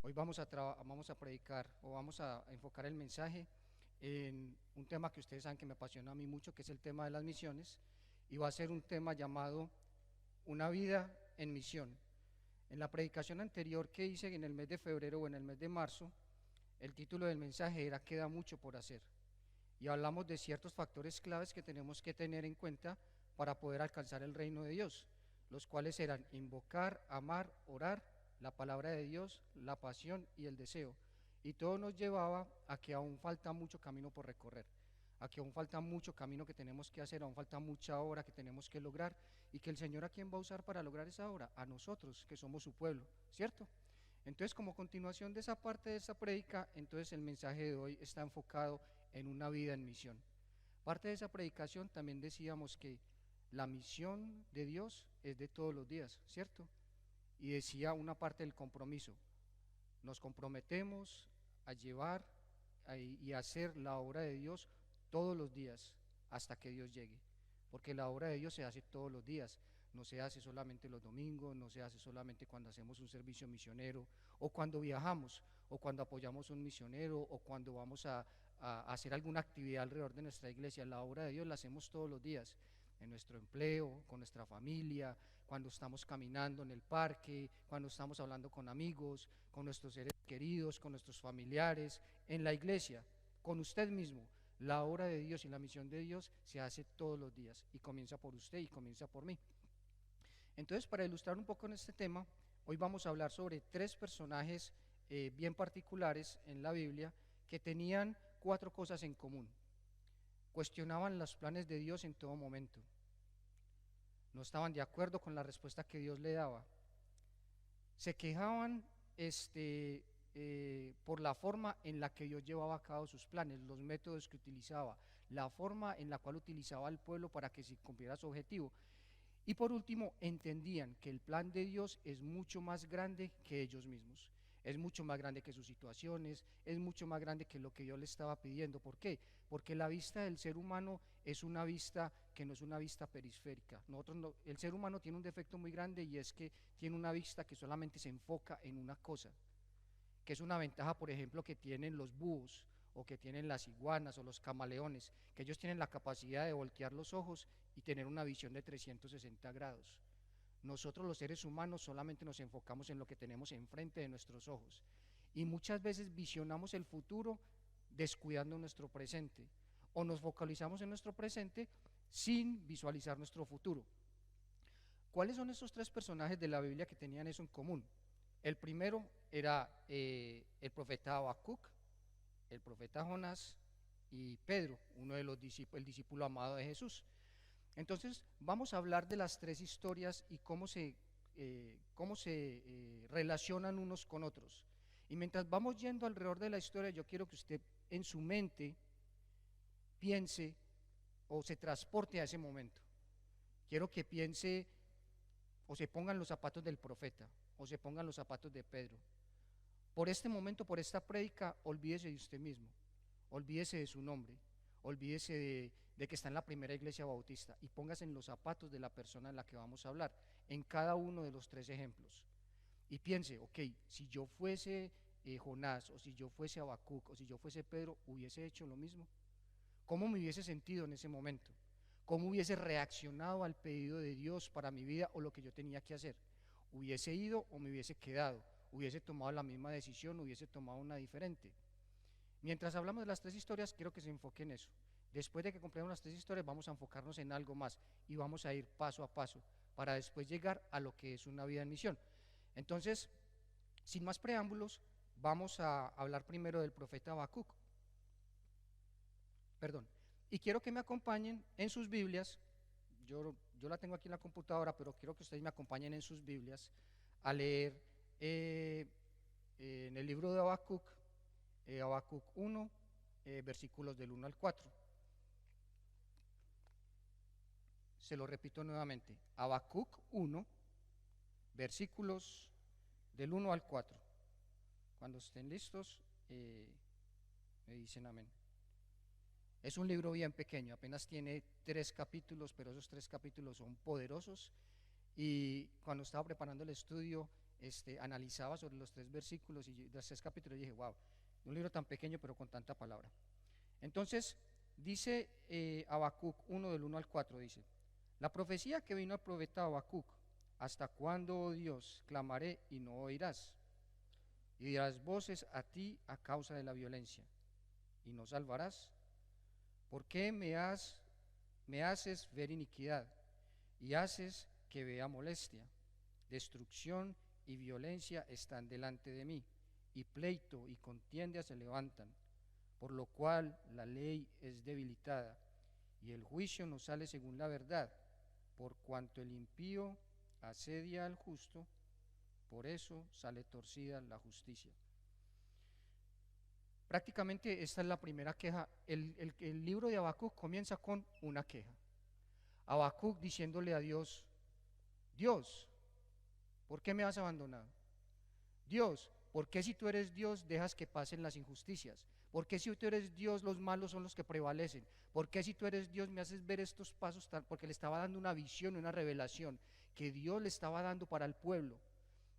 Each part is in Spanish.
Hoy vamos a predicar o vamos a enfocar el mensaje en un tema que ustedes saben que me apasiona a mí mucho, que es el tema de las misiones, y va a ser un tema llamado Una vida en misión. En la predicación anterior que hice en el mes de febrero o en el mes de marzo, el título del mensaje era Queda mucho por hacer. Y hablamos de ciertos factores claves que tenemos que tener en cuenta para poder alcanzar el reino de Dios, los cuales eran invocar, amar, orar, la palabra de Dios, la pasión y el deseo. Y todo nos llevaba a que aún falta mucho camino por recorrer, a que aún falta mucho camino que tenemos que hacer, aún falta mucha obra que tenemos que lograr, y que el Señor, ¿a quién va a usar para lograr esa obra? A nosotros, que somos su pueblo, ¿cierto? Entonces, como continuación de esa parte de esa prédica, entonces el mensaje de hoy está enfocado en una vida en misión. Parte de esa predicación también decíamos que la misión de Dios es de todos los días, ¿cierto? Y decía una parte del compromiso: nos comprometemos a llevar y a hacer la obra de Dios todos los días hasta que Dios llegue, porque la obra de Dios se hace todos los días, no se hace solamente los domingos, no se hace solamente cuando hacemos un servicio misionero, o cuando viajamos, o cuando apoyamos a un misionero, o cuando vamos a hacer alguna actividad alrededor de nuestra iglesia. La obra de Dios la hacemos todos los días, en nuestro empleo, con nuestra familia, cuando estamos caminando en el parque, cuando estamos hablando con amigos, con nuestros seres queridos, con nuestros familiares, en la iglesia, con usted mismo. La obra de Dios y la misión de Dios se hace todos los días, y comienza por usted y comienza por mí. Entonces, para ilustrar un poco en este tema, hoy vamos a hablar sobre tres personajes bien particulares en la Biblia que tenían cuatro cosas en común. Cuestionaban los planes de Dios en todo momento. No estaban de acuerdo con la respuesta que Dios le daba. Se quejaban por la forma en la que Dios llevaba a cabo sus planes, los métodos que utilizaba, la forma en la cual utilizaba al pueblo para que se cumpliera su objetivo. Y por último, entendían que el plan de Dios es mucho más grande que ellos mismos, es mucho más grande que sus situaciones, es mucho más grande que lo que Dios le estaba pidiendo. ¿Por qué? Porque la vista del ser humano es una vista que no es una vista periférica. El ser humano tiene un defecto muy grande, y es que tiene una vista que solamente se enfoca en una cosa, que es una ventaja, por ejemplo, que tienen los búhos o que tienen las iguanas o los camaleones, que ellos tienen la capacidad de voltear los ojos y tener una visión de 360 grados. Nosotros los seres humanos solamente nos enfocamos en lo que tenemos enfrente de nuestros ojos, y muchas veces visionamos el futuro descuidando nuestro presente, o nos focalizamos en nuestro presente sin visualizar nuestro futuro. ¿Cuáles son esos tres personajes de la Biblia que tenían eso en común? El primero era el profeta Habacuc, el profeta Jonás y Pedro, uno de los discípulos, el discípulo amado de Jesús. Entonces vamos a hablar de las tres historias y cómo se relacionan unos con otros. Y mientras vamos yendo alrededor de la historia, yo quiero que usted en su mente piense o se transporte a ese momento. Quiero que piense o se pongan los zapatos del profeta o se pongan los zapatos de Pedro. Por este momento, por esta prédica, olvídese de usted mismo, olvídese de su nombre, olvídese de que está en la primera iglesia bautista, y póngase en los zapatos de la persona en la que vamos a hablar, en cada uno de los tres ejemplos. Y piense, ok, si yo fuese Jonás, o si yo fuese Habacuc, o si yo fuese Pedro, ¿hubiese hecho lo mismo? ¿Cómo me hubiese sentido en ese momento? ¿Cómo hubiese reaccionado al pedido de Dios para mi vida o lo que yo tenía que hacer? ¿Hubiese ido o me hubiese quedado? ¿Hubiese tomado la misma decisión o hubiese tomado una diferente? Mientras hablamos de las tres historias, quiero que se enfoque en eso. Después de que completemos las tres historias, vamos a enfocarnos en algo más y vamos a ir paso a paso para después llegar a lo que es una vida en misión. Entonces, sin más preámbulos, vamos a hablar primero del profeta Habacuc. Perdón. Y quiero que me acompañen en sus Biblias. Yo la tengo aquí en la computadora, pero quiero que ustedes me acompañen en sus Biblias a leer eh, en el libro de Habacuc, Habacuc 1, versículos del 1 al 4. Se lo repito nuevamente: Habacuc 1, versículos del 1 al 4. Cuando estén listos, me dicen amén. Es un libro bien pequeño, apenas tiene 3 capítulos, pero esos 3 capítulos son poderosos. Y cuando estaba preparando el estudio, analizaba sobre los 3 versículos y los 3 capítulos y dije, wow, un libro tan pequeño pero con tanta palabra. Entonces, dice Habacuc 1 del 1 al 4, dice, la profecía que vino al profeta Habacuc, ¿hasta cuándo, oh Dios, clamaré y no oirás? Y dirás voces a ti a causa de la violencia, y no salvarás. ¿Por qué me haces ver iniquidad y haces que vea molestia? Destrucción y violencia están delante de mí, y pleito y contienda se levantan, por lo cual la ley es debilitada, y el juicio no sale según la verdad, por cuanto el impío asedia al justo, por eso sale torcida la justicia. Prácticamente esta es la primera queja. El libro de Habacuc comienza con una queja. Habacuc diciéndole a Dios, Dios, ¿por qué me has abandonado? Dios, ¿por qué si tú eres Dios dejas que pasen las injusticias? ¿Por qué si tú eres Dios los malos son los que prevalecen? ¿Por qué si tú eres Dios me haces ver estos pasos tan? Porque le estaba dando una visión, una revelación que Dios le estaba dando para el pueblo.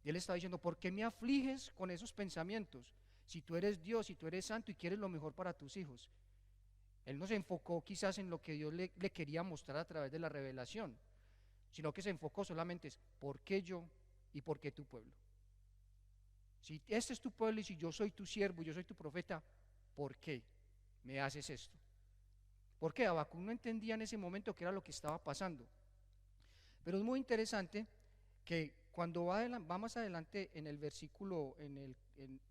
Y él estaba diciendo, ¿por qué me afliges con esos pensamientos? Si tú eres Dios, si tú eres santo y quieres lo mejor para tus hijos. Él no se enfocó quizás en lo que Dios le quería mostrar a través de la revelación, sino que se enfocó solamente en ¿por qué yo y por qué tu pueblo? Si este es tu pueblo y si yo soy tu siervo, yo soy tu profeta, ¿por qué me haces esto? Porque Habacuc no entendía en ese momento qué era lo que estaba pasando. Pero es muy interesante que cuando va más adelante en el versículo, en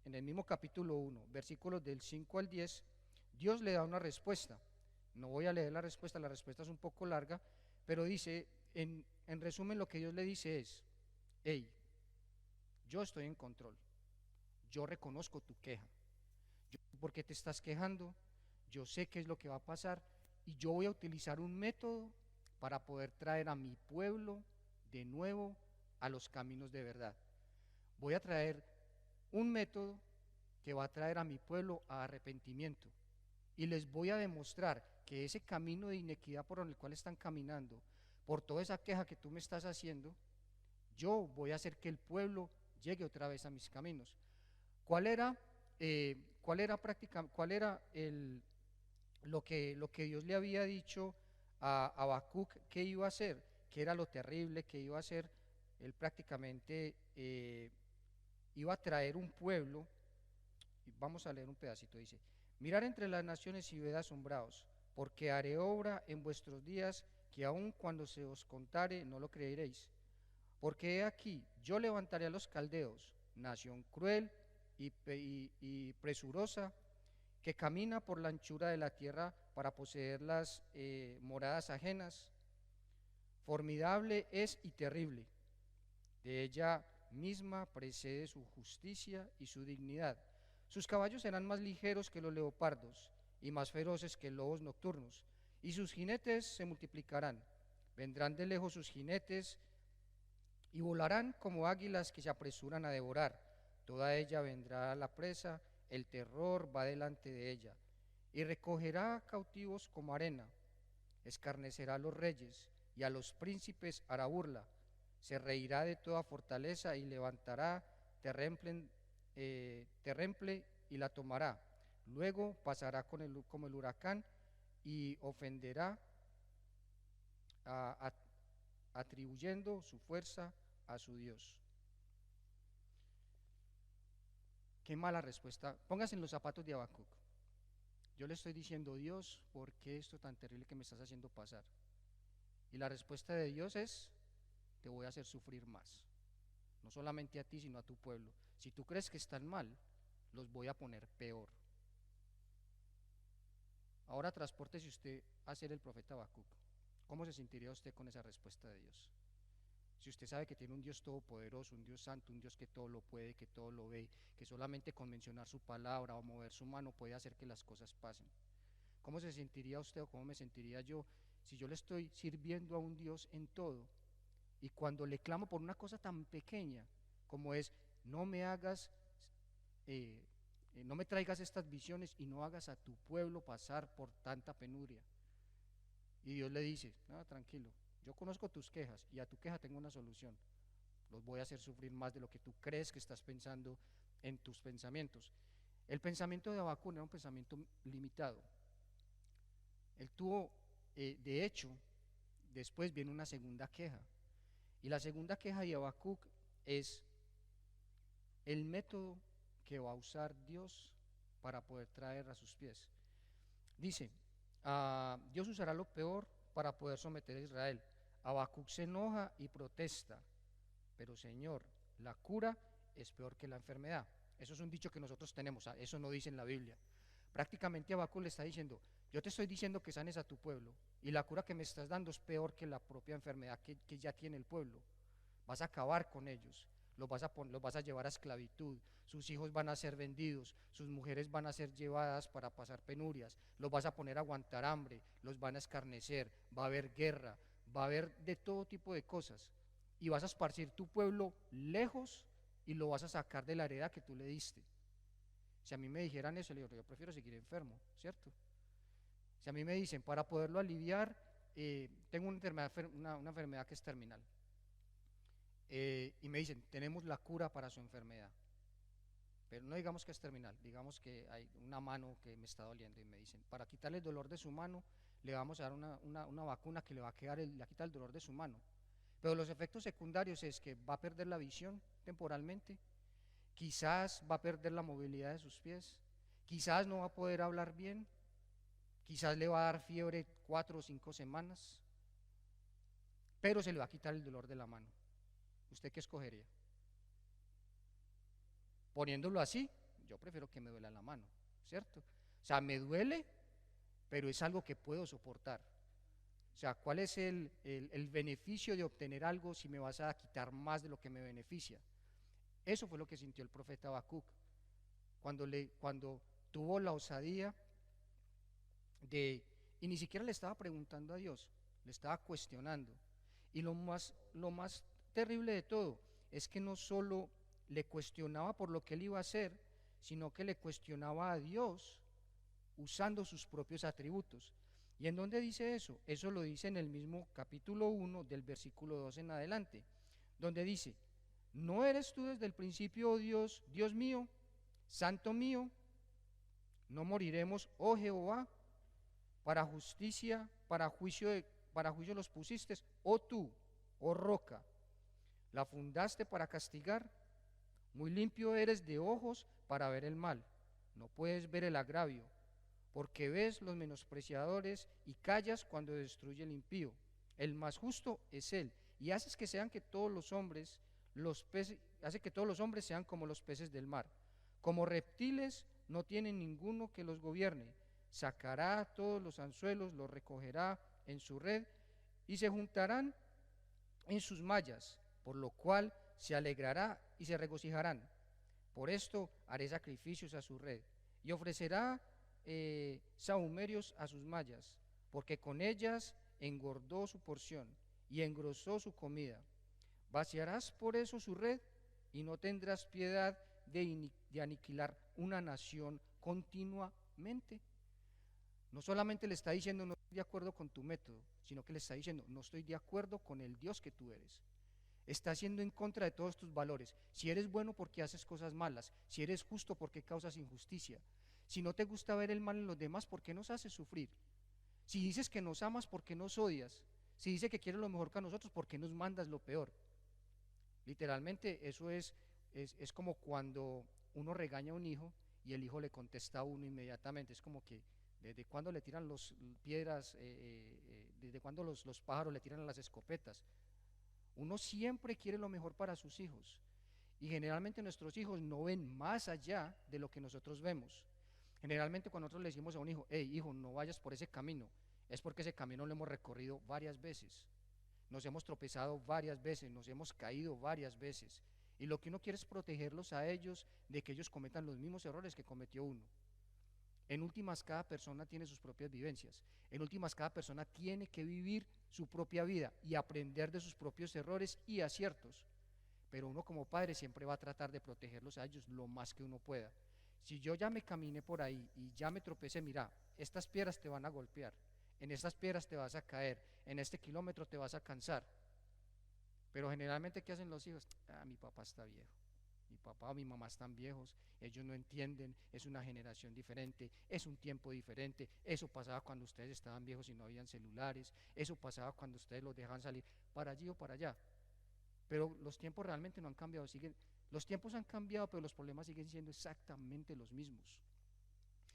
el mismo capítulo 1, versículos del 5 al 10, Dios le da una respuesta. No voy a leer la respuesta es un poco larga, pero dice, en resumen lo que Dios le dice es, hey, yo estoy en control, yo reconozco tu queja, yo sé por qué te estás quejando, yo sé qué es lo que va a pasar y yo voy a utilizar un método para poder traer a mi pueblo de nuevo a los caminos de verdad. Voy a traer un método que va a traer a mi pueblo a arrepentimiento y les voy a demostrar que ese camino de inequidad por el cual están caminando, por toda esa queja que tú me estás haciendo, yo voy a hacer que el pueblo llegue otra vez a mis caminos. ¿Cuál era lo que Dios le había dicho a Habacuc que iba a hacer? Que era lo terrible que iba a hacer. Él prácticamente iba a traer un pueblo, y vamos a leer un pedacito, dice, mirar entre las naciones y ved asombrados, porque haré obra en vuestros días que aun cuando se os contare no lo creeréis. Porque he aquí, yo levantaré a los caldeos, nación cruel y presurosa, que camina por la anchura de la tierra para poseer las moradas ajenas. Formidable es y terrible. De ella misma precede su justicia y su dignidad. Sus caballos serán más ligeros que los leopardos y más feroces que lobos nocturnos, y sus jinetes se multiplicarán. Vendrán de lejos sus jinetes y volarán como águilas que se apresuran a devorar. Toda ella vendrá a la presa, el terror va delante de ella, y recogerá cautivos como arena, escarnecerá a los reyes, y a los príncipes hará burla, se reirá de toda fortaleza y levantará terremple y la tomará. Luego pasará como el huracán y ofenderá atribuyendo su fuerza a su Dios. Qué mala respuesta. Póngase en los zapatos de Habacuc. Yo le estoy diciendo, Dios, ¿por qué esto tan terrible que me estás haciendo pasar? Y la respuesta de Dios es, te voy a hacer sufrir más. No solamente a ti, sino a tu pueblo. Si tú crees que están mal, los voy a poner peor. Ahora transpórtese usted a ser el profeta Habacuc. ¿Cómo se sentiría usted con esa respuesta de Dios? Si usted sabe que tiene un Dios todopoderoso, un Dios santo, un Dios que todo lo puede, que todo lo ve, que solamente con mencionar su palabra o mover su mano puede hacer que las cosas pasen. ¿Cómo se sentiría usted o cómo me sentiría yo si yo le estoy sirviendo a un Dios en todo y cuando le clamo por una cosa tan pequeña como es no me hagas, no me traigas estas visiones y no hagas a tu pueblo pasar por tanta penuria? Y Dios le dice, no, tranquilo, yo conozco tus quejas y a tu queja tengo una solución. los voy a hacer sufrir más de lo que tú crees que estás pensando en tus pensamientos. El pensamiento de Habacuc era un pensamiento limitado. Él tuvo, de hecho, después viene una segunda queja. Y la segunda queja de Habacuc es el método que va a usar Dios para poder traer a sus pies. Dice, Dios usará lo peor para poder someter a Israel. Habacuc se enoja y protesta, pero Señor, la cura es peor que la enfermedad. Eso es un dicho que nosotros tenemos, eso no dice en la Biblia. Prácticamente Habacuc le está diciendo, yo te estoy diciendo que sanes a tu pueblo y la cura que me estás dando es peor que la propia enfermedad que ya tiene el pueblo. Vas a acabar con ellos, los vas a llevar a esclavitud, sus hijos van a ser vendidos, sus mujeres van a ser llevadas para pasar penurias, los vas a poner a aguantar hambre, los van a escarnecer, va a haber guerra, va a haber de todo tipo de cosas y vas a esparcir tu pueblo lejos y lo vas a sacar de la heredad que tú le diste. Si a mí me dijeran eso, le digo, yo prefiero seguir enfermo, ¿cierto? Si a mí me dicen, para poderlo aliviar, tengo una enfermedad que es terminal, y me dicen, tenemos la cura para su enfermedad, pero no digamos que es terminal, digamos que hay una mano que me está doliendo y me dicen, para quitarle el dolor de su mano, le vamos a dar una vacuna que le va a le quita el dolor de su mano, pero los efectos secundarios es que va a perder la visión temporalmente, quizás va a perder la movilidad de sus pies, quizás no va a poder hablar bien, quizás le va a dar fiebre 4 o 5 semanas, pero se le va a quitar el dolor de la mano. ¿Usted qué escogería? Poniéndolo así, yo prefiero que me duela la mano, ¿cierto? O sea, me duele, pero es algo que puedo soportar. O sea, ¿cuál es el beneficio de obtener algo si me vas a quitar más de lo que me beneficia? Eso fue lo que sintió el profeta Habacuc cuando tuvo la osadía y ni siquiera le estaba preguntando a Dios, le estaba cuestionando. Y lo más terrible de todo es que no solo le cuestionaba por lo que él iba a hacer, sino que le cuestionaba a Dios usando sus propios atributos. ¿Y en dónde dice eso? Eso lo dice en el mismo capítulo 1 del versículo 2 en adelante, donde dice, ¿no eres tú desde el principio, oh Dios, Dios mío, santo mío? ¿No moriremos, oh Jehová? Para justicia, para juicio los pusiste, oh tú, oh roca, la fundaste para castigar, muy limpio eres de ojos para ver el mal, no puedes ver el agravio, porque ves los menospreciadores y callas cuando destruye el impío. El más justo es él, y haces que sean que todos los hombres, hace que todos los hombres sean como los peces del mar, como reptiles no tienen ninguno que los gobierne. Sacará todos los anzuelos, los recogerá en su red y se juntarán en sus mallas, por lo cual se alegrará y se regocijarán. Por esto haré sacrificios a su red y ofrecerá sahumerios a sus mallas, porque con ellas engordó su porción y engrosó su comida. Vaciarás por eso su red y no tendrás piedad de aniquilar una nación continuamente. No solamente le está diciendo no estoy de acuerdo con tu método, sino que le está diciendo no estoy de acuerdo con el Dios que tú eres. Está yendo en contra de todos tus valores. Si eres bueno, porque haces cosas malas. Si eres justo, porque causas injusticia. Si no te gusta ver el mal en los demás, ¿por qué nos haces sufrir? Si dices que nos amas, ¿por qué nos odias? Si dices que quieres lo mejor que a nosotros, ¿por qué nos mandas lo peor? Literalmente eso es como cuando uno regaña a un hijo y el hijo le contesta a uno inmediatamente. Es como que desde cuando le tiran las piedras, desde cuando los pájaros le tiran las escopetas. Uno siempre quiere lo mejor para sus hijos y generalmente nuestros hijos no ven más allá de lo que nosotros vemos. Generalmente cuando nosotros le decimos a un hijo, hey hijo, no vayas por ese camino, es porque ese camino lo hemos recorrido varias veces, nos hemos tropezado varias veces, nos hemos caído varias veces y lo que uno quiere es protegerlos a ellos de que ellos cometan los mismos errores que cometió uno. En últimas, cada persona tiene sus propias vivencias. En últimas, cada persona tiene que vivir su propia vida y aprender de sus propios errores y aciertos. Pero uno como padre siempre va a tratar de protegerlos a ellos lo más que uno pueda. Si yo ya me caminé por ahí y ya me tropecé, mira, estas piedras te van a golpear, en estas piedras te vas a caer, en este kilómetro te vas a cansar. Pero generalmente, ¿qué hacen los hijos? Ah, mi papá está viejo, mi papá o mi mamá están viejos, ellos no entienden, es una generación diferente, es un tiempo diferente, eso pasaba cuando ustedes estaban viejos y no habían celulares, eso pasaba cuando ustedes los dejaban salir para allí o para allá. Pero los tiempos realmente no han cambiado, los tiempos han cambiado, pero los problemas siguen siendo exactamente los mismos.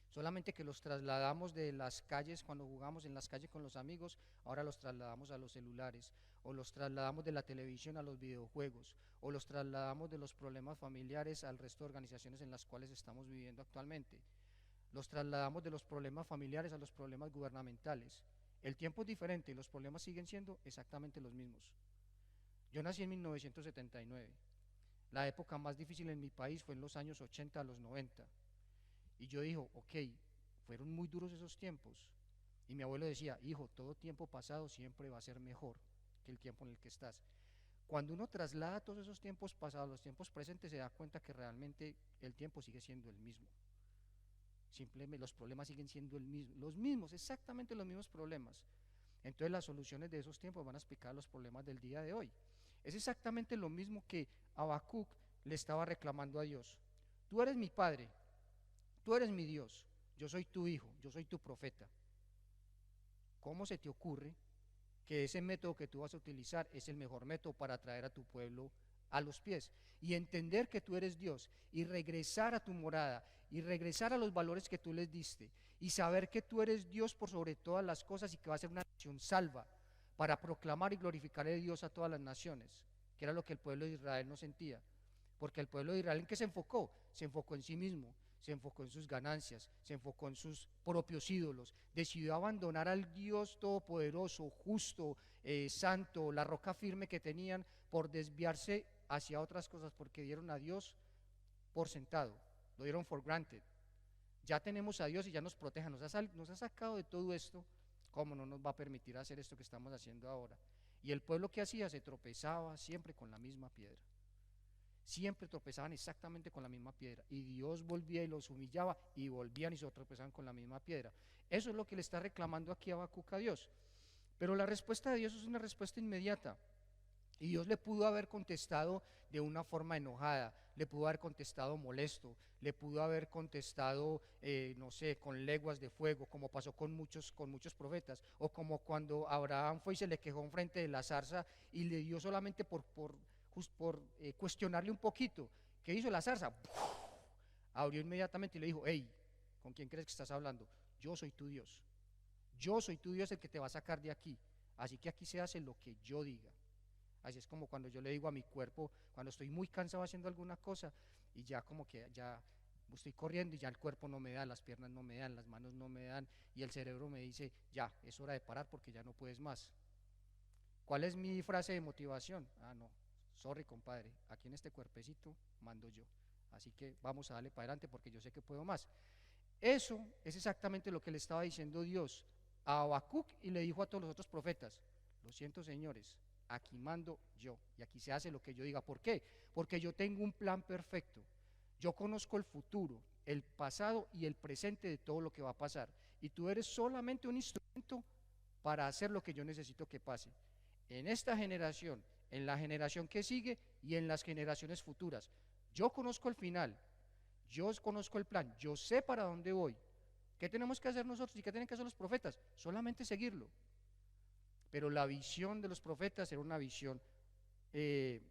Solamente que los trasladamos de las calles, cuando jugamos en las calles con los amigos, ahora los trasladamos a los celulares, o los trasladamos de la televisión a los videojuegos, o los trasladamos de los problemas familiares al resto de organizaciones en las cuales estamos viviendo actualmente. Los trasladamos de los problemas familiares a los problemas gubernamentales. El tiempo es diferente y los problemas siguen siendo exactamente los mismos. Yo nací en 1979. La época más difícil en mi país fue en los años 80 a los 90. Y yo digo, ok, fueron muy duros esos tiempos. Y mi abuelo decía, hijo, todo tiempo pasado siempre va a ser mejor que el tiempo en el que estás. Cuando uno traslada todos esos tiempos pasados a los tiempos presentes, se da cuenta que realmente el tiempo sigue siendo el mismo. Simplemente los problemas siguen siendo los mismos, exactamente los mismos problemas. Entonces las soluciones de esos tiempos van a explicar los problemas del día de hoy. Es exactamente lo mismo que Habacuc le estaba reclamando a Dios. Tú eres mi padre, tú eres mi Dios, yo soy tu hijo, yo soy tu profeta. ¿Cómo se te ocurre que ese método que tú vas a utilizar es el mejor método para traer a tu pueblo a los pies? Y entender que tú eres Dios y regresar a tu morada y regresar a los valores que tú les diste y saber que tú eres Dios por sobre todas las cosas y que va a ser una nación salva para proclamar y glorificar a Dios a todas las naciones, que era lo que el pueblo de Israel no sentía. Porque el pueblo de Israel, ¿en qué se enfocó? Se enfocó en sí mismo, se enfocó en sus ganancias, se enfocó en sus propios ídolos, decidió abandonar al Dios todopoderoso, justo, santo, la roca firme que tenían, por desviarse hacia otras cosas, porque dieron a Dios por sentado, lo dieron for granted. Ya tenemos a Dios y ya nos protege, nos ha sacado de todo esto. ¿Cómo no nos va a permitir hacer esto que estamos haciendo ahora? Y el pueblo que hacía se tropezaba siempre con la misma piedra. Siempre tropezaban exactamente con la misma piedra y Dios volvía y los humillaba y volvían y se tropezaban con la misma piedra. Eso es lo que le está reclamando aquí Habacuc a Dios. Pero la respuesta de Dios es una respuesta inmediata. Y Dios le pudo haber contestado de una forma enojada, le pudo haber contestado molesto, le pudo haber contestado, no sé, con leguas de fuego, como pasó con muchos profetas, o como cuando Abraham fue y se le quejó enfrente de la zarza y le dio solamente por cuestionarle un poquito. ¿Qué hizo la zarza? Abrió inmediatamente y le dijo, hey, ¿con quién crees que estás hablando? Yo soy tu Dios. Yo soy tu Dios el que te va a sacar de aquí. Así que aquí se hace lo que yo diga. Así es como cuando yo le digo a mi cuerpo, cuando estoy muy cansado haciendo alguna cosa y ya como que ya estoy corriendo y ya el cuerpo no me da, las piernas no me dan, las manos no me dan y el cerebro me dice, ya, es hora de parar porque ya no puedes más. ¿Cuál es mi frase de motivación? Ah, no, sorry compadre, aquí en este cuerpecito mando yo. Así que vamos a darle para adelante porque yo sé que puedo más. Eso es exactamente lo que le estaba diciendo Dios a Habacuc y le dijo a todos los otros profetas, lo siento señores, aquí mando yo y aquí se hace lo que yo diga. ¿Por qué? Porque yo tengo un plan perfecto. Yo conozco el futuro, el pasado y el presente de todo lo que va a pasar. Y tú eres solamente un instrumento para hacer lo que yo necesito que pase. En esta generación, en la generación que sigue y en las generaciones futuras. Yo conozco el final, yo conozco el plan, yo sé para dónde voy. ¿Qué tenemos que hacer nosotros y qué tienen que hacer los profetas? Solamente seguirlo. Pero la visión de los profetas era una visión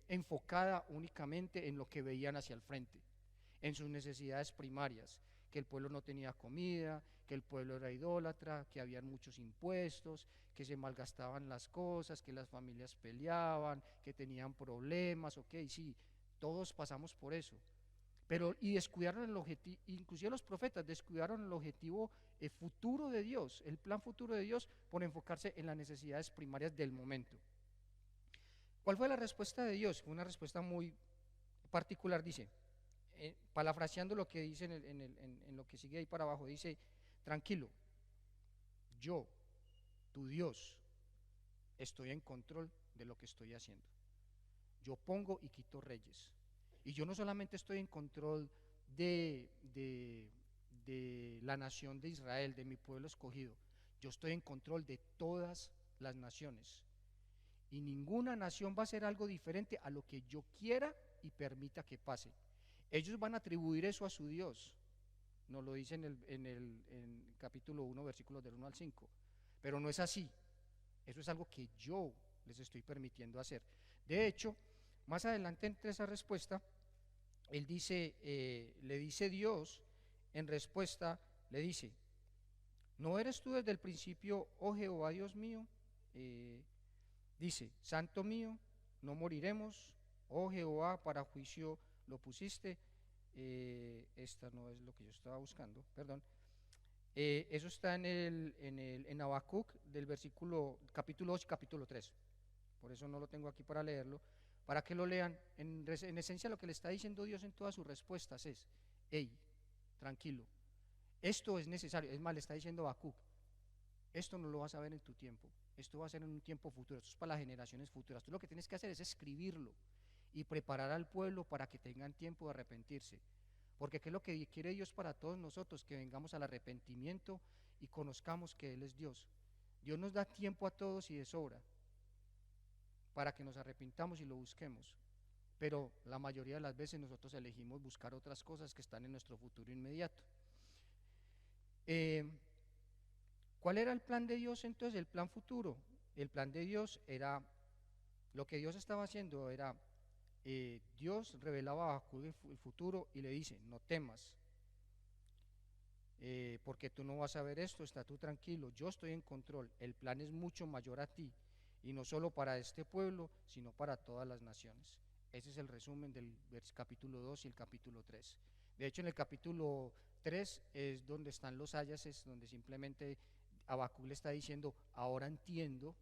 enfocada únicamente en lo que veían hacia el frente, en sus necesidades primarias, que el pueblo no tenía comida, que el pueblo era idólatra, que habían muchos impuestos, que se malgastaban las cosas, que las familias peleaban, que tenían problemas, ok, sí, todos pasamos por eso. Pero, y descuidaron el objetivo, inclusive los profetas descuidaron el objetivo futuro de Dios, el plan futuro de Dios, por enfocarse en las necesidades primarias del momento. ¿Cuál fue la respuesta de Dios? Fue una respuesta muy particular, dice, parafraseando lo que dice en lo que sigue ahí para abajo, dice, tranquilo, yo, tu Dios, estoy en control de lo que estoy haciendo. Yo pongo y quito reyes. Y yo no solamente estoy en control de la nación de Israel, de mi pueblo escogido, yo estoy en control de todas las naciones. y ninguna nación va a hacer algo diferente a lo que yo quiera y permita que pase. Ellos van a atribuir eso a su Dios, nos lo dice en capítulo 1, versículos del 1 al 5, pero no es así, eso es algo que yo les estoy permitiendo hacer. De hecho, más adelante entre esa respuesta, él dice, le dice Dios, en respuesta, le dice, ¿no eres tú desde el principio, oh Jehová Dios mío? Dice, Santo mío, no moriremos, oh Jehová, para juicio lo pusiste. Esta no es lo que yo estaba buscando, perdón. Eso está en Habacuc del versículo, capítulo 2 y capítulo 3. Por eso no lo tengo aquí para leerlo, para que lo lean. En esencia lo que le está diciendo Dios en todas sus respuestas es, hey, tranquilo, esto es necesario. Es más, le está diciendo Habacuc, esto no lo vas a ver en tu tiempo, esto va a ser en un tiempo futuro, esto es para las generaciones futuras. Tú lo que tienes que hacer es escribirlo y preparar al pueblo para que tengan tiempo de arrepentirse. Porque ¿qué es lo que quiere Dios para todos nosotros? Que vengamos al arrepentimiento y conozcamos que Él es Dios. Dios nos da tiempo a todos y de sobra para que nos arrepintamos y lo busquemos. Pero la mayoría de las veces nosotros elegimos buscar otras cosas que están en nuestro futuro inmediato. ¿Cuál era el plan de Dios entonces? El plan futuro. El plan de Dios era, lo que Dios estaba haciendo era, Dios revelaba a Habacuc el futuro y le dice, no temas, porque tú no vas a ver esto, está tú tranquilo, yo estoy en control, el plan es mucho mayor a ti, y no solo para este pueblo, sino para todas las naciones. Ese es el resumen del capítulo 2 y el capítulo 3. De hecho, en el capítulo 3 es donde están los ayases, donde simplemente Habacuc le está diciendo, ahora entiendo,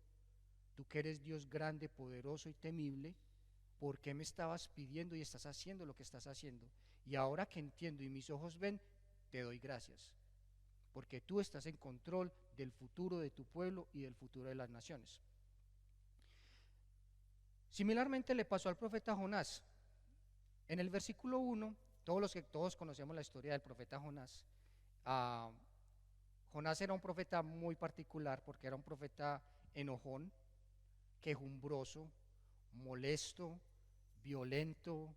tú que eres Dios grande, poderoso y temible, ¿por qué me estabas pidiendo y estás haciendo lo que estás haciendo? Y ahora que entiendo y mis ojos ven, te doy gracias, porque tú estás en control del futuro de tu pueblo y del futuro de las naciones. Similarmente le pasó al profeta Jonás. En el versículo 1, todos conocemos la historia del profeta Jonás. Jonás era un profeta muy particular porque era un profeta enojón, quejumbroso, molesto, violento,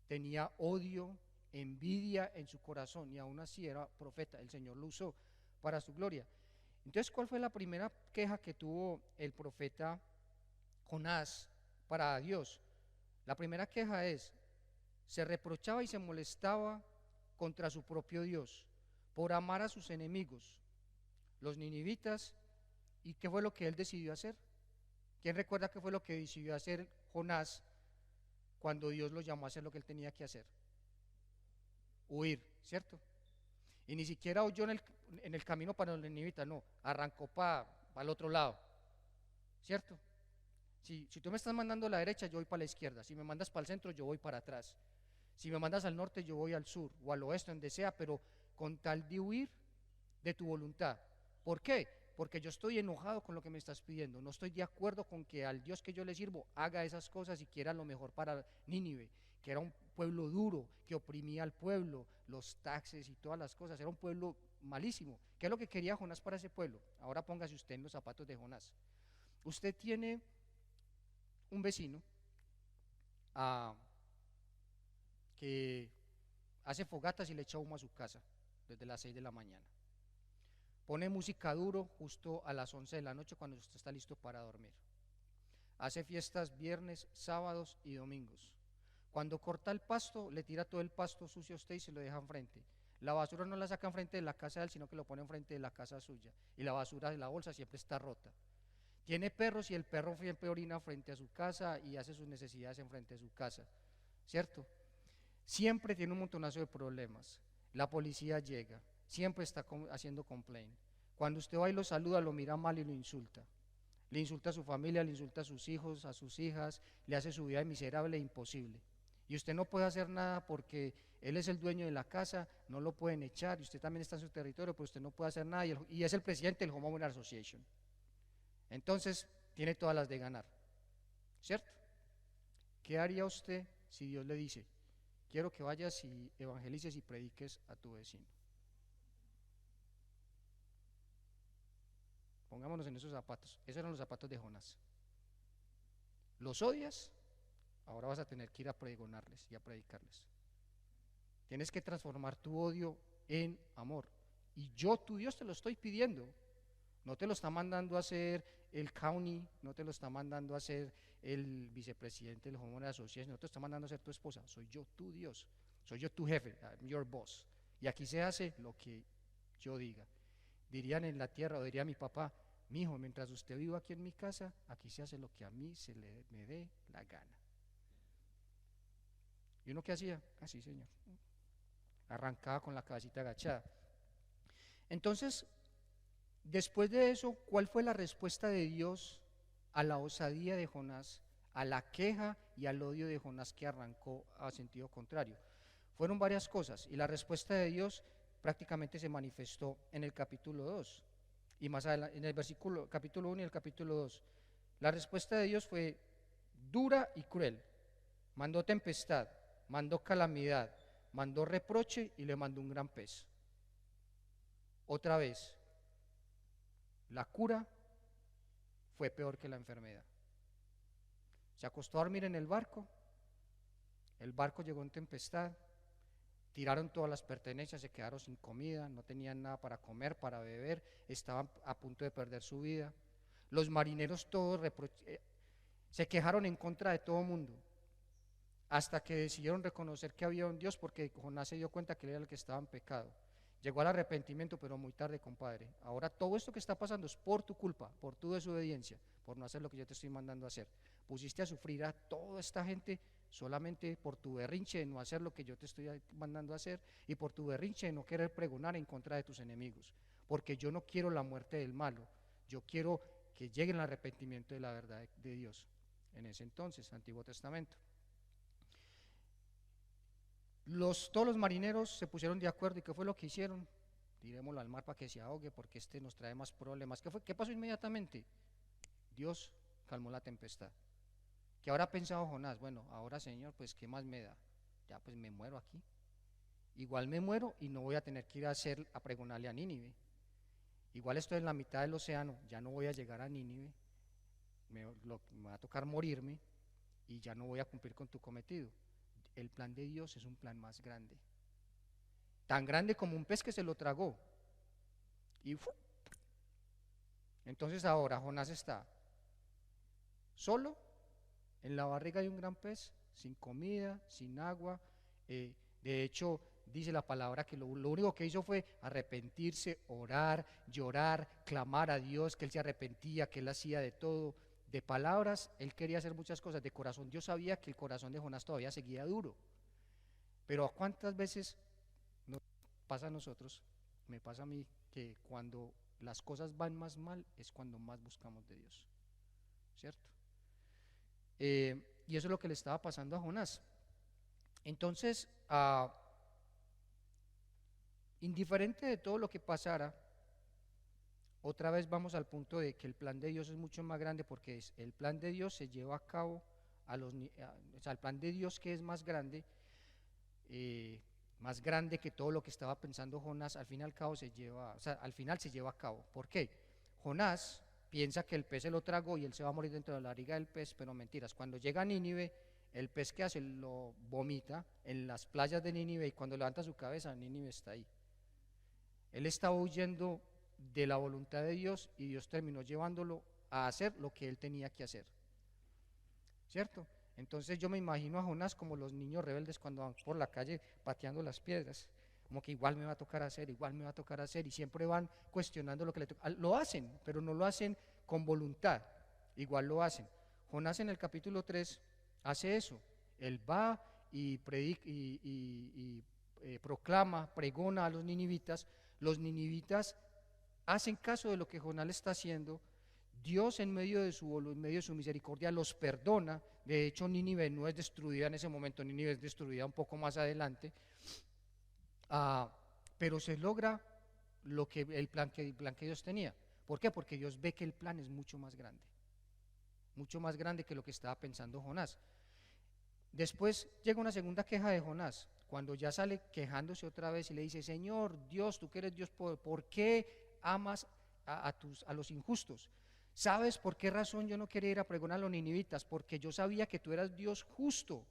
tenía odio, envidia en su corazón, y aún así era profeta. El Señor lo usó para su gloria. Entonces, ¿cuál fue la primera queja que tuvo el profeta Jonás para Dios? La primera queja es, se reprochaba y se molestaba contra su propio Dios por amar a sus enemigos, los ninivitas. ¿Y qué fue lo que él decidió hacer? ¿Quién recuerda qué fue lo que decidió hacer Jonás cuando Dios lo llamó a hacer lo que él tenía que hacer? Huir, ¿cierto? Y ni siquiera huyó en el camino para los ninivitas, no, arrancó para el otro lado, ¿cierto? Si tú me estás mandando a la derecha, yo voy para la izquierda. Si me mandas para el centro, yo voy para atrás. Si me mandas al norte, yo voy al sur o al oeste, donde sea, pero con tal de huir de tu voluntad. ¿Por qué? Porque yo estoy enojado con lo que me estás pidiendo. No estoy de acuerdo con que al Dios que yo le sirvo haga esas cosas y quiera lo mejor para Nínive, que era un pueblo duro, que oprimía al pueblo, los taxes y todas las cosas. Era un pueblo malísimo. ¿Qué es lo que quería Jonás para ese pueblo? Ahora póngase usted en los zapatos de Jonás. Usted tiene un vecino que hace fogatas y le echa humo a su casa desde las 6 de la mañana. Pone música duro justo a las 11 de la noche cuando usted está listo para dormir. Hace fiestas viernes, sábados y domingos. Cuando corta el pasto, le tira todo el pasto sucio a usted y se lo deja enfrente. La basura no la saca enfrente de la casa de él, sino que lo pone enfrente de la casa suya. Y la basura de la bolsa siempre está rota. Tiene perros y el perro siempre orina frente a su casa y hace sus necesidades enfrente de su casa, ¿cierto? Siempre tiene un montonazo de problemas. La policía llega, siempre está haciendo complaint. Cuando usted va y lo saluda, lo mira mal y lo insulta. Le insulta a su familia, le insulta a sus hijos, a sus hijas, le hace su vida miserable e imposible. Y usted no puede hacer nada porque él es el dueño de la casa, no lo pueden echar, y usted también está en su territorio, pero usted no puede hacer nada, y es el presidente del Homeowner Association. Entonces, tiene todas las de ganar, ¿cierto? ¿Qué haría usted si Dios le dice, quiero que vayas y evangelices y prediques a tu vecino? Pongámonos en esos zapatos. Esos eran los zapatos de Jonás. ¿Los odias? Ahora vas a tener que ir a pregonarles y a predicarles. Tienes que transformar tu odio en amor. Y yo, tu Dios, te lo estoy pidiendo. No te lo está mandando a hacer el county, no te lo está mandando a hacer el vicepresidente del Homeowner Association, no te lo está mandando a hacer tu esposa. Soy yo tu Dios, soy yo tu jefe, I'm your boss. Y aquí se hace lo que yo diga. Dirían en la tierra, o diría mi papá, mi hijo, mientras usted viva aquí en mi casa, aquí se hace lo que a mí me dé la gana. ¿Y uno qué hacía? Así, señor. Arrancaba con la cabecita agachada. Entonces, después de eso, ¿cuál fue la respuesta de Dios a la osadía de Jonás, a la queja y al odio de Jonás que arrancó a sentido contrario? Fueron varias cosas y la respuesta de Dios prácticamente se manifestó en el capítulo 2 y más adelante en el capítulo 1 y el capítulo 2. La respuesta de Dios fue dura y cruel. Mandó tempestad, mandó calamidad, mandó reproche y le mandó un gran pez. Otra vez, la cura fue peor que la enfermedad. Se acostó a dormir en el barco llegó en tempestad, tiraron todas las pertenencias, se quedaron sin comida, no tenían nada para comer, para beber, estaban a punto de perder su vida. Los marineros todos se quejaron en contra de todo el mundo, hasta que decidieron reconocer que había un Dios, porque Jonás se dio cuenta que él era el que estaba en pecado. Llegó al arrepentimiento, pero muy tarde, compadre. Ahora todo esto que está pasando es por tu culpa, por tu desobediencia, por no hacer lo que yo te estoy mandando a hacer. Pusiste a sufrir a toda esta gente solamente por tu berrinche de no hacer lo que yo te estoy mandando a hacer y por tu berrinche de no querer pregonar en contra de tus enemigos. Porque yo no quiero la muerte del malo, yo quiero que lleguen al arrepentimiento de la verdad de Dios. En ese entonces, Antiguo Testamento. Todos los marineros se pusieron de acuerdo. ¿Y qué fue lo que hicieron? Tirémoslo al mar para que se ahogue, porque este nos trae más problemas. ¿Qué pasó inmediatamente? Dios calmó la tempestad. ¿Qué habrá pensado Jonás? Bueno, ahora, Señor, pues ¿qué más me da? Ya pues me muero aquí. Igual me muero y no voy a tener que ir a pregonarle a Nínive. Igual estoy en la mitad del océano, ya no voy a llegar a Nínive, me va a tocar morirme y ya no voy a cumplir con tu cometido. El plan de Dios es un plan más grande, tan grande como un pez que se lo tragó. Y entonces ahora Jonás está solo en la barriga de un gran pez, sin comida, sin agua. De hecho, dice la palabra que lo único que hizo fue arrepentirse, orar, llorar, clamar a Dios, que él se arrepentía, que él hacía de todo. De palabras, él quería hacer muchas cosas. De corazón, Dios sabía que el corazón de Jonás todavía seguía duro. Pero ¿cuántas veces nos pasa a nosotros? Me pasa a mí que cuando las cosas van más mal es cuando más buscamos de Dios, ¿cierto? Y eso es lo que le estaba pasando a Jonás. Entonces, indiferente de todo lo que pasara, otra vez vamos al punto de que el plan de Dios es mucho más grande, porque el plan de Dios se lleva a cabo o sea, el plan de Dios que es más grande que todo lo que estaba pensando Jonás, al fin y al cabo al final se lleva a cabo. ¿Por qué? Jonás piensa que el pez se lo tragó y él se va a morir dentro de la barriga del pez, pero mentiras. Cuando llega a Nínive, el pez que hace lo vomita en las playas de Nínive, y cuando levanta su cabeza, Nínive está ahí. Él estaba huyendo de la voluntad de Dios y Dios terminó llevándolo a hacer lo que él tenía que hacer, ¿cierto? Entonces yo me imagino a Jonás como los niños rebeldes cuando van por la calle pateando las piedras, como que igual me va a tocar hacer, y siempre van cuestionando lo que le toca. Lo hacen, pero no lo hacen con voluntad, igual lo hacen. Jonás en el capítulo 3 hace eso, él va y predica proclama, pregona a los ninivitas hacen caso de lo que Jonás le está haciendo. Dios en medio de su misericordia los perdona. De hecho, Nínive no es destruida en ese momento, Nínive es destruida un poco más adelante, pero se logra el plan que Dios tenía. ¿Por qué? Porque Dios ve que el plan es mucho más grande que lo que estaba pensando Jonás. Después llega una segunda queja de Jonás, cuando ya sale quejándose otra vez y le dice: Señor, Dios, tú que eres Dios, ¿por qué amas a los injustos. ¿Sabes por qué razón yo no quería ir a pregonar a los ninivitas? Porque yo sabía que tú eras Dios justo,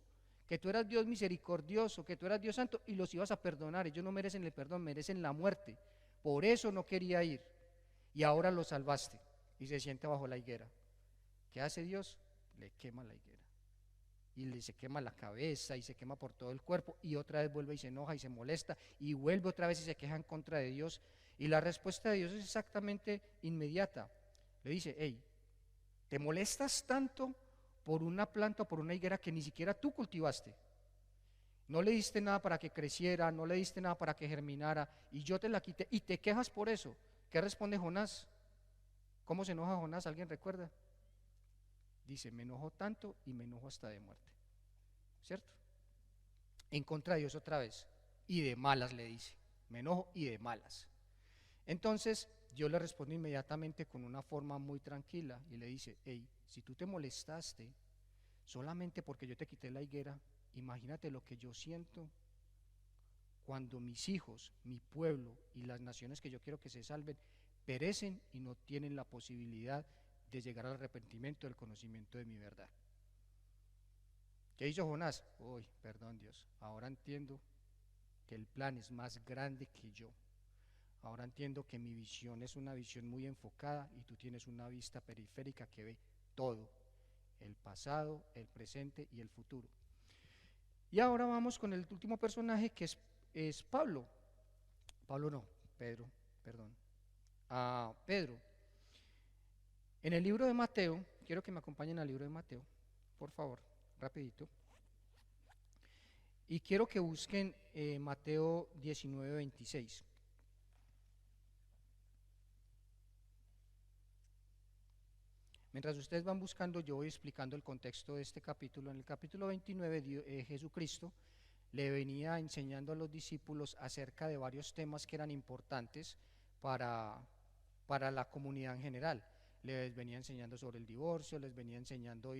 que tú eras Dios misericordioso, que tú eras Dios santo y los ibas a perdonar. Ellos no merecen el perdón, merecen la muerte. Por eso no quería ir. Y ahora los salvaste. Y se siente bajo la higuera. ¿Qué hace Dios? Le quema la higuera. Y se quema la cabeza y se quema por todo el cuerpo. Y otra vez vuelve y se enoja y se molesta. Y vuelve otra vez y se queja en contra de Dios. Y la respuesta de Dios es exactamente inmediata. Le dice, hey, ¿te molestas tanto por una planta o por una higuera que ni siquiera tú cultivaste? No le diste nada para que creciera, no le diste nada para que germinara, y yo te la quité, y te quejas por eso. ¿Qué responde Jonás? ¿Cómo se enoja Jonás? ¿Alguien recuerda? Dice, me enojo tanto y me enojo hasta de muerte. ¿Cierto? En contra de Dios otra vez. Y de malas le dice, me enojo y de malas. Entonces, yo le respondo inmediatamente con una forma muy tranquila y le dice, hey, si tú te molestaste solamente porque yo te quité la higuera, imagínate lo que yo siento cuando mis hijos, mi pueblo y las naciones que yo quiero que se salven, perecen y no tienen la posibilidad de llegar al arrepentimiento, del conocimiento de mi verdad. ¿Qué hizo Jonás? Uy, perdón Dios, ahora entiendo que el plan es más grande que yo. Ahora entiendo que mi visión es una visión muy enfocada y tú tienes una vista periférica que ve todo, el pasado, el presente y el futuro. Y ahora vamos con el último personaje que es Pablo. Pablo no, Pedro, perdón. Pedro. En el libro de Mateo, quiero que me acompañen al libro de Mateo, por favor, rapidito. Y quiero que busquen Mateo 19:26. Mientras ustedes van buscando, yo voy explicando el contexto de este capítulo. En el capítulo 29, Jesucristo le venía enseñando a los discípulos acerca de varios temas que eran importantes para la comunidad en general. Les venía enseñando sobre el divorcio, les venía enseñando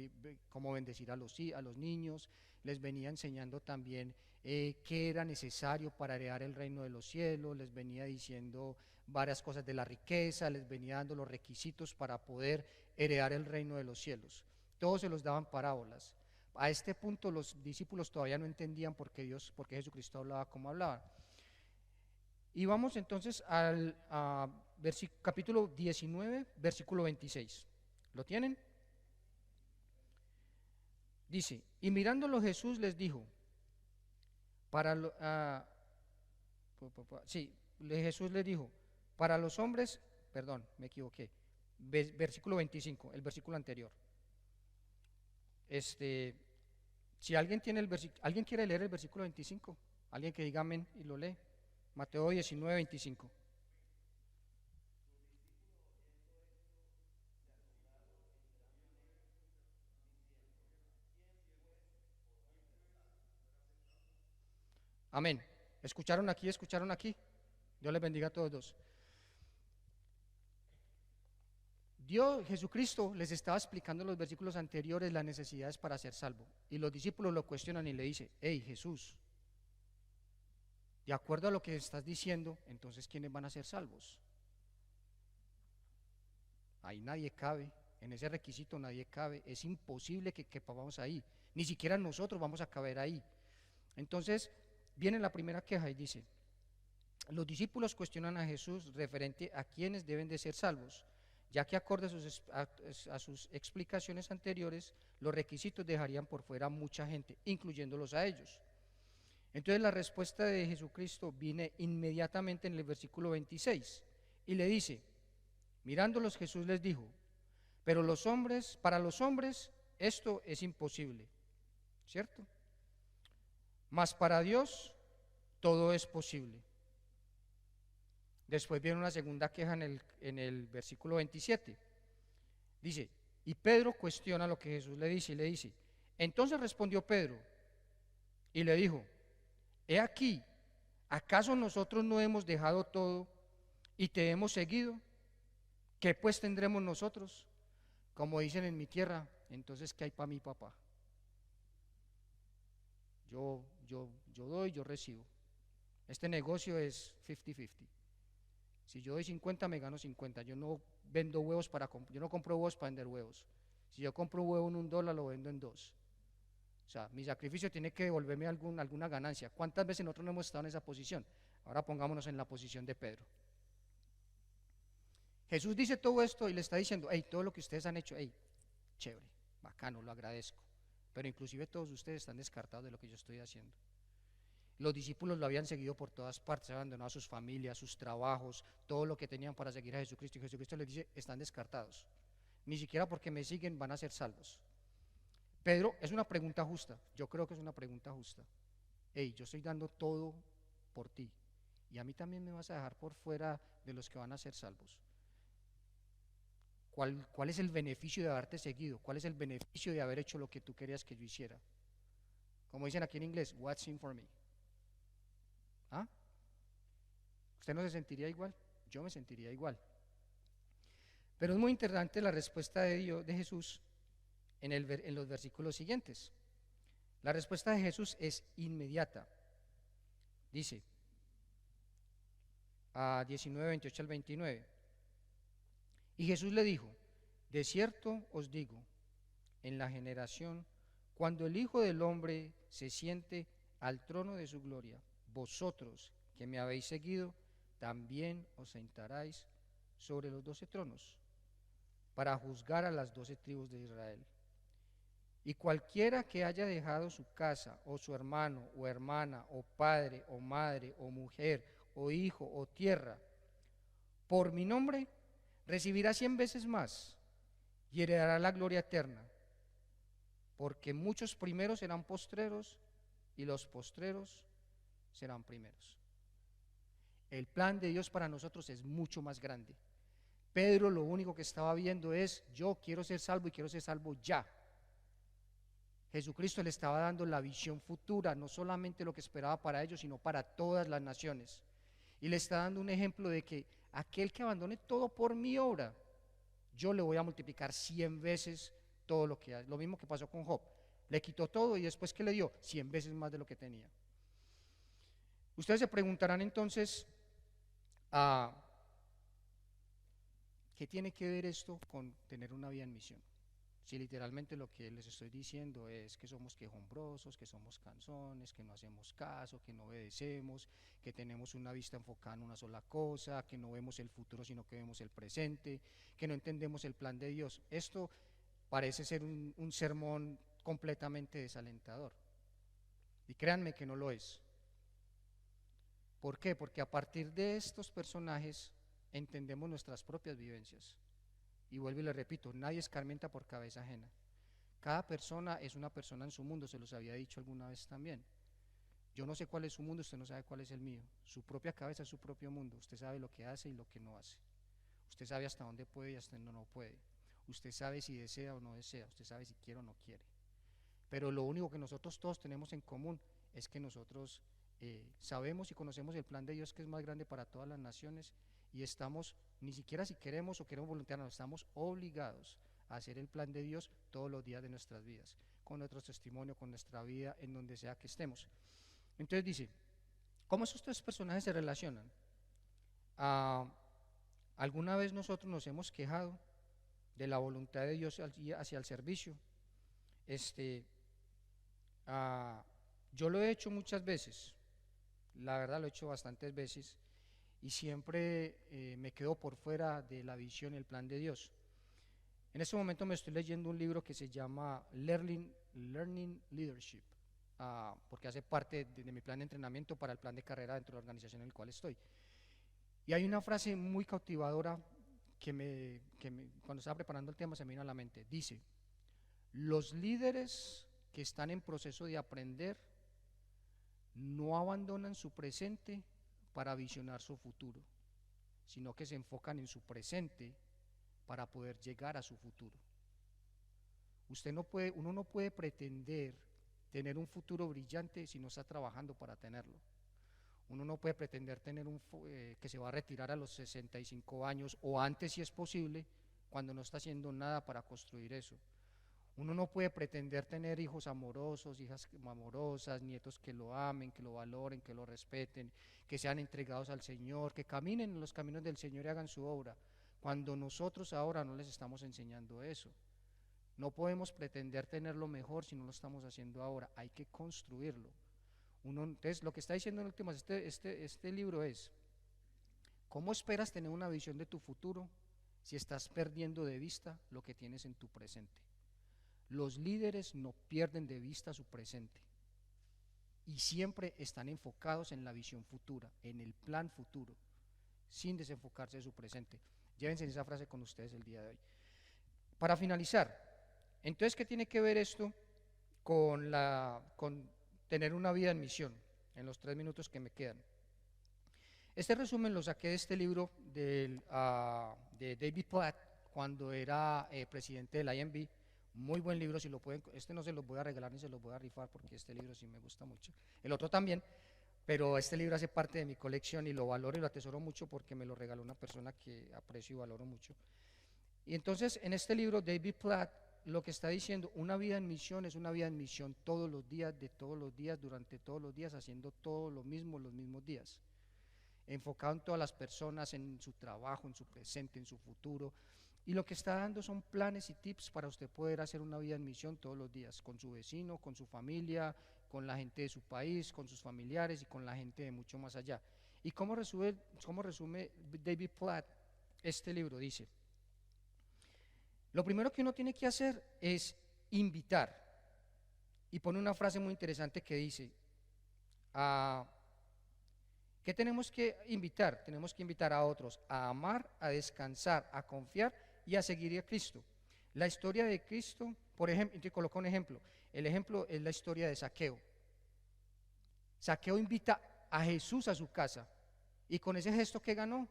cómo bendecir a los niños, les venía enseñando también qué era necesario para heredar el reino de los cielos, les venía diciendo varias cosas de la riqueza, les venía dando los requisitos para poder heredar el reino de los cielos. Todos se los daban parábolas. A este punto los discípulos todavía no entendían por qué Jesucristo hablaba como hablaba. Y vamos entonces al capítulo 19, versículo 26. ¿Lo tienen? Dice, y mirándolo Jesús les dijo, Jesús les dijo, para los hombres, perdón, me equivoqué, versículo 25, el versículo anterior. Si alguien tiene ¿alguien quiere leer el versículo 25? Alguien que diga amén y lo lee. Mateo 19, 25. Amén. ¿Escucharon aquí? ¿Escucharon aquí? Dios les bendiga a todos dos. Dios, Jesucristo, les estaba explicando en los versículos anteriores las necesidades para ser salvo. Y los discípulos lo cuestionan y le dicen, hey Jesús, de acuerdo a lo que estás diciendo, entonces ¿quiénes van a ser salvos? Ahí nadie cabe, en ese requisito nadie cabe, es imposible que quepamos ahí, ni siquiera nosotros vamos a caber ahí. Entonces viene la primera queja y dice, los discípulos cuestionan a Jesús referente a quiénes deben de ser salvos, ya que acorde a sus explicaciones anteriores, los requisitos dejarían por fuera a mucha gente, incluyéndolos a ellos. Entonces la respuesta de Jesucristo viene inmediatamente en el versículo 26 y le dice, mirándolos Jesús les dijo, pero para los hombres esto es imposible, ¿cierto? Mas para Dios todo es posible. Después viene una segunda queja en el versículo 27. Dice, y Pedro cuestiona lo que Jesús le dice y le dice, entonces respondió Pedro y le dijo, he aquí, ¿acaso nosotros no hemos dejado todo y te hemos seguido? ¿Qué pues tendremos nosotros? Como dicen en mi tierra, entonces ¿qué hay para mi papá? Yo doy, yo recibo. Este negocio es 50-50. Si yo doy 50, me gano 50. Yo no vendo huevos yo no compro huevos para vender huevos. Si yo compro un huevo en $1, lo vendo en 2. O sea, mi sacrificio tiene que devolverme alguna ganancia. ¿Cuántas veces nosotros no hemos estado en esa posición? Ahora pongámonos en la posición de Pedro. Jesús dice todo esto y le está diciendo, hey, todo lo que ustedes han hecho, hey, chévere, bacano, lo agradezco. Pero inclusive todos ustedes están descartados de lo que yo estoy haciendo. Los discípulos lo habían seguido por todas partes, abandonado a sus familias, sus trabajos, todo lo que tenían para seguir a Jesucristo. Y Jesucristo les dice, están descartados. Ni siquiera porque me siguen van a ser salvos. Pedro, es una pregunta justa, yo creo que es una pregunta justa. Hey, yo estoy dando todo por ti. Y a mí también me vas a dejar por fuera de los que van a ser salvos. ¿Cuál es el beneficio de haberte seguido? ¿Cuál es el beneficio de haber hecho lo que tú querías que yo hiciera? Como dicen aquí en inglés, what's in for me? ¿Ah? ¿Usted no se sentiría igual? Yo me sentiría igual. Pero es muy interesante la respuesta de Dios, de Jesús en los versículos siguientes. La respuesta de Jesús es inmediata. Dice, a 19, 28 al 29. Y Jesús le dijo, de cierto os digo, en la generación, cuando el Hijo del Hombre se siente al trono de su gloria, vosotros que me habéis seguido, también os sentaréis sobre los 12 tronos, para juzgar a las 12 tribus de Israel. Y cualquiera que haya dejado su casa, o su hermano, o hermana, o padre, o madre, o mujer, o hijo, o tierra, por mi nombre, recibirá 100 veces más y heredará la gloria eterna, porque muchos primeros serán postreros y los postreros serán primeros. El plan de Dios para nosotros es mucho más grande. Pedro lo único que estaba viendo es, yo quiero ser salvo y quiero ser salvo ya. Jesucristo le estaba dando la visión futura, no solamente lo que esperaba para ellos, sino para todas las naciones. Y le está dando un ejemplo de que aquel que abandone todo por mi obra, yo le voy a multiplicar 100 veces todo lo que hay. Lo mismo que pasó con Job. Le quitó todo y después ¿qué le dio? 100 veces más de lo que tenía. Ustedes se preguntarán entonces, ¿qué tiene que ver esto con tener una vida en misión? Si literalmente lo que les estoy diciendo es que somos quejumbrosos, que somos canzones, que no hacemos caso, que no obedecemos, que tenemos una vista enfocada en una sola cosa, que no vemos el futuro sino que vemos el presente, que no entendemos el plan de Dios. Esto parece ser un sermón completamente desalentador. Y créanme que no lo es. ¿Por qué? Porque a partir de estos personajes entendemos nuestras propias vivencias. Y vuelvo y le repito, nadie escarmienta por cabeza ajena. Cada persona es una persona en su mundo, se los había dicho alguna vez también. Yo no sé cuál es su mundo, usted no sabe cuál es el mío. Su propia cabeza es su propio mundo. Usted sabe lo que hace y lo que no hace. Usted sabe hasta dónde puede y hasta dónde no puede. Usted sabe si desea o no desea. Usted sabe si quiere o no quiere. Pero lo único que nosotros todos tenemos en común es que nosotros sabemos y conocemos el plan de Dios, que es más grande para todas las naciones, y estamos, ni siquiera si queremos o queremos voluntariamente, estamos obligados a hacer el plan de Dios todos los días de nuestras vidas, con nuestro testimonio, con nuestra vida, en donde sea que estemos. Entonces dice, ¿cómo esos tres personajes se relacionan? ¿Alguna vez nosotros nos hemos quejado de la voluntad de Dios hacia el servicio? Yo lo he hecho muchas veces, la verdad lo he hecho bastantes veces, y siempre me quedo por fuera de la visión y el plan de Dios. En este momento me estoy leyendo un libro que se llama Learning Leadership, porque hace parte de mi plan de entrenamiento para el plan de carrera dentro de la organización en la cual estoy. Y hay una frase muy cautivadora que cuando estaba preparando el tema se me vino a la mente. Dice, los líderes que están en proceso de aprender no abandonan su presente para visionar su futuro, sino que se enfocan en su presente para poder llegar a su futuro. Uno no puede pretender tener un futuro brillante si no está trabajando para tenerlo. Uno no puede pretender tener que se va a retirar a los 65 años o antes si es posible, cuando no está haciendo nada para construir eso. Uno no puede pretender tener hijos amorosos, hijas amorosas, nietos que lo amen, que lo valoren, que lo respeten, que sean entregados al Señor, que caminen en los caminos del Señor y hagan su obra, cuando nosotros ahora no les estamos enseñando eso. No podemos pretender tener lo mejor si no lo estamos haciendo ahora, hay que construirlo. Entonces, lo que está diciendo en últimas este libro es, ¿cómo esperas tener una visión de tu futuro si estás perdiendo de vista lo que tienes en tu presente? Los líderes no pierden de vista su presente y siempre están enfocados en la visión futura, en el plan futuro, sin desenfocarse de su presente. Llévense esa frase con ustedes el día de hoy. Para finalizar, entonces, ¿qué tiene que ver esto con tener una vida en misión? En los 3 minutos que me quedan. Este resumen lo saqué de este libro de David Platt, cuando era presidente del IMB. Muy buen libro, si lo pueden, este no se los voy a regalar ni se los voy a rifar porque este libro sí me gusta mucho. El otro también, pero este libro hace parte de mi colección y lo valoro y lo atesoro mucho porque me lo regaló una persona que aprecio y valoro mucho. Y entonces, en este libro, David Platt lo que está diciendo, una vida en misión es una vida en misión todos los días, de todos los días, durante todos los días, haciendo todo lo mismo los mismos días, enfocado en todas las personas, en su trabajo, en su presente, en su futuro. Y lo que está dando son planes y tips para usted poder hacer una vida en misión todos los días, con su vecino, con su familia, con la gente de su país, con sus familiares y con la gente de mucho más allá. ¿Y cómo resume David Platt este libro? Dice, lo primero que uno tiene que hacer es invitar. Y pone una frase muy interesante que dice, ¿qué tenemos que invitar? Tenemos que invitar a otros a amar, a descansar, a confiar y a seguir a Cristo. La historia de Cristo, por ejemplo, te coloco un ejemplo. El ejemplo es la historia de Zaqueo. Zaqueo invita a Jesús a su casa y con ese gesto que ganó,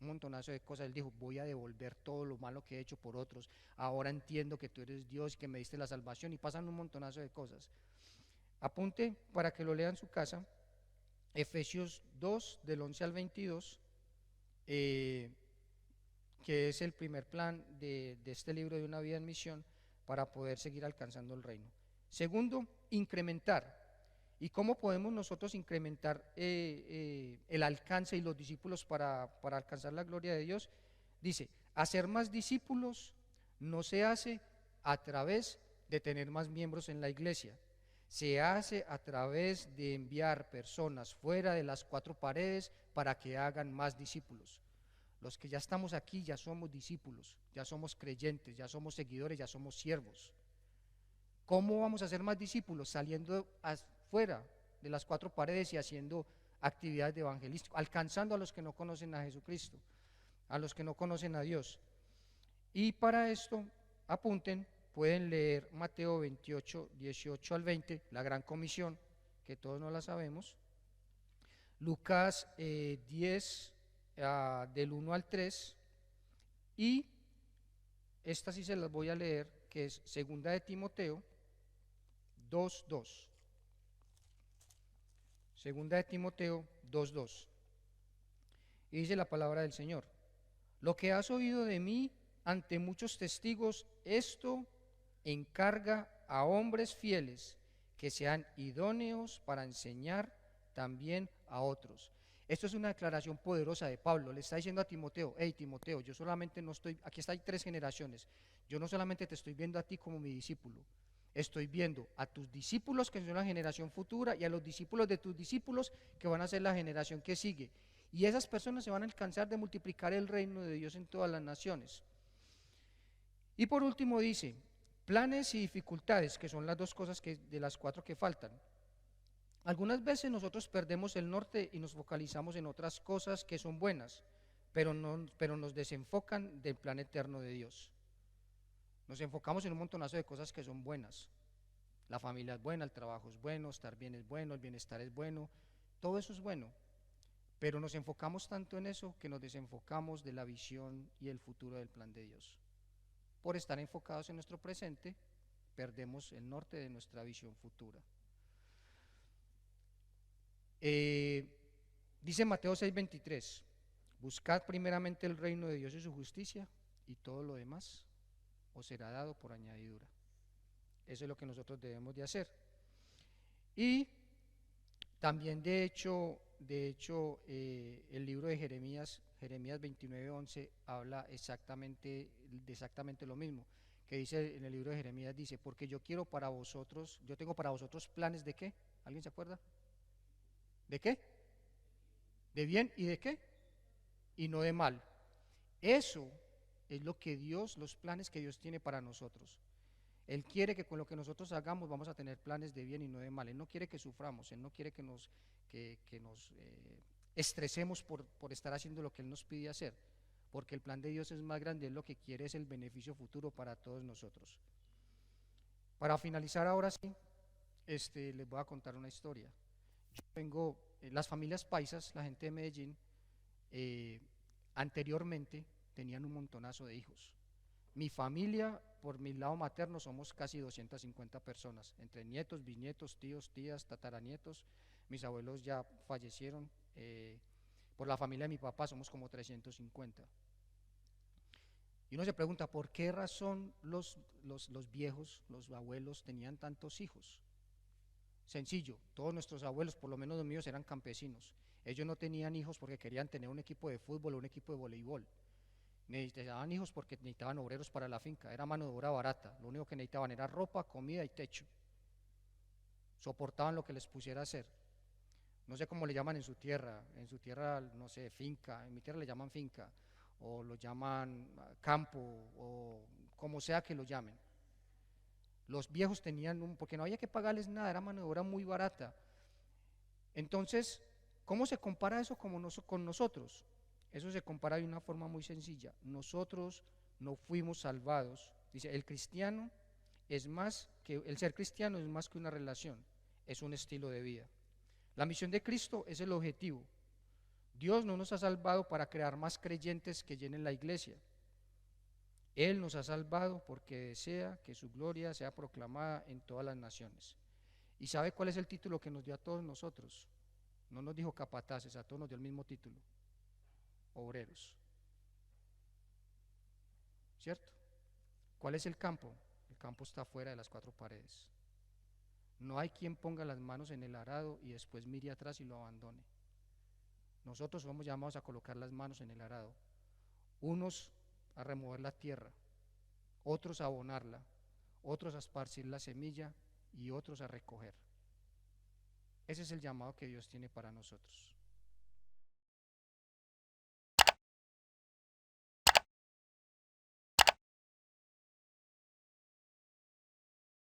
un montonazo de cosas. Él dijo, voy a devolver todo lo malo que he hecho por otros. Ahora entiendo que tú eres Dios, que me diste la salvación, y pasan un montonazo de cosas. Apunte para que lo lea en su casa. Efesios 2, del 11 al 22, que es el primer plan de este libro de una vida en misión para poder seguir alcanzando el reino. Segundo, incrementar. ¿Y cómo podemos nosotros incrementar el alcance y los discípulos para alcanzar la gloria de Dios? Dice, hacer más discípulos no se hace a través de tener más miembros en la iglesia. Se hace a través de enviar personas fuera de las 4 paredes para que hagan más discípulos. Los que ya estamos aquí ya somos discípulos, ya somos creyentes, ya somos seguidores, ya somos siervos. ¿Cómo vamos a hacer más discípulos? Saliendo afuera de las 4 paredes y haciendo actividades de evangelismo, alcanzando a los que no conocen a Jesucristo, a los que no conocen a Dios. Y para esto, apunten, pueden leer Mateo 28, 18 al 20, la gran comisión, que todos no la sabemos, Lucas 10, del 1 al 3, y esta sí se las voy a leer, que es segunda de Timoteo 2:2. Segunda de Timoteo 2:2. Y dice la palabra del Señor, lo que has oído de mí ante muchos testigos, esto encarga a hombres fieles que sean idóneos para enseñar también a otros. Esto es una declaración poderosa de Pablo. Le está diciendo a Timoteo, hey Timoteo, yo solamente no estoy, aquí hay 3 generaciones, yo no solamente te estoy viendo a ti como mi discípulo, estoy viendo a tus discípulos que son la generación futura y a los discípulos de tus discípulos que van a ser la generación que sigue. Y esas personas se van a alcanzar de multiplicar el reino de Dios en todas las naciones. Y por último dice, planes y dificultades, que son las 2 cosas de las 4 que faltan. Algunas veces nosotros perdemos el norte y nos focalizamos en otras cosas que son buenas, pero nos desenfocan del plan eterno de Dios. Nos enfocamos en un montonazo de cosas que son buenas. La familia es buena, el trabajo es bueno, estar bien es bueno, el bienestar es bueno, todo eso es bueno. Pero nos enfocamos tanto en eso que nos desenfocamos de la visión y el futuro del plan de Dios. Por estar enfocados en nuestro presente, perdemos el norte de nuestra visión futura. Dice Mateo 6:23, buscad primeramente el reino de Dios y su justicia, y todo lo demás os será dado por añadidura. Eso es lo que nosotros debemos de hacer. Y también, el libro de Jeremías 29:11, habla de exactamente lo mismo, que dice en el libro de Jeremías, dice, porque yo tengo para vosotros planes ¿de qué? ¿Alguien se acuerda? ¿De qué? ¿De bien y de qué? Y no de mal. Eso es los planes que Dios tiene para nosotros. Él quiere que con lo que nosotros hagamos vamos a tener planes de bien y no de mal. Él no quiere que suframos, Él no quiere que nos estresemos por estar haciendo lo que Él nos pide hacer, porque el plan de Dios es más grande. Él lo que quiere es el beneficio futuro para todos nosotros. Para finalizar ahora sí, les voy a contar una historia. Yo vengo, las familias paisas, la gente de Medellín, eh, anteriormente tenían un montonazo de hijos. Mi familia, por mi lado materno, somos casi 250 personas, entre nietos, bisnietos, tíos, tías, tataranietos. Mis abuelos ya fallecieron. Por la familia de mi papá somos como 350. Y uno se pregunta, ¿por qué razón los viejos, los abuelos, tenían tantos hijos? Sencillo, todos nuestros abuelos, por lo menos los míos, eran campesinos. Ellos no tenían hijos porque querían tener un equipo de fútbol o un equipo de voleibol. Necesitaban hijos porque necesitaban obreros para la finca, era mano de obra barata, lo único que necesitaban era ropa, comida y techo. Soportaban lo que les pusiera a hacer. No sé cómo le llaman en su tierra no sé, finca, en mi tierra le llaman finca, o lo llaman campo, o como sea que lo llamen. Los viejos porque no había que pagarles nada, era mano de obra muy barata. Entonces, ¿cómo se compara eso con nosotros? Eso se compara de una forma muy sencilla. Nosotros no fuimos salvados. Dice, el ser cristiano es más que una relación, es un estilo de vida. La misión de Cristo es el objetivo. Dios no nos ha salvado para crear más creyentes que llenen la iglesia. Él nos ha salvado porque desea que su gloria sea proclamada en todas las naciones. ¿Y sabe cuál es el título que nos dio a todos nosotros? No nos dijo capataces, a todos nos dio el mismo título: obreros. ¿Cierto? ¿Cuál es el campo? El campo está fuera de las cuatro paredes. No hay quien ponga las manos en el arado y después mire atrás y lo abandone. Nosotros somos llamados a colocar las manos en el arado, unos a remover la tierra, otros a abonarla, otros a esparcir la semilla y otros a recoger. Ese es el llamado que Dios tiene para nosotros.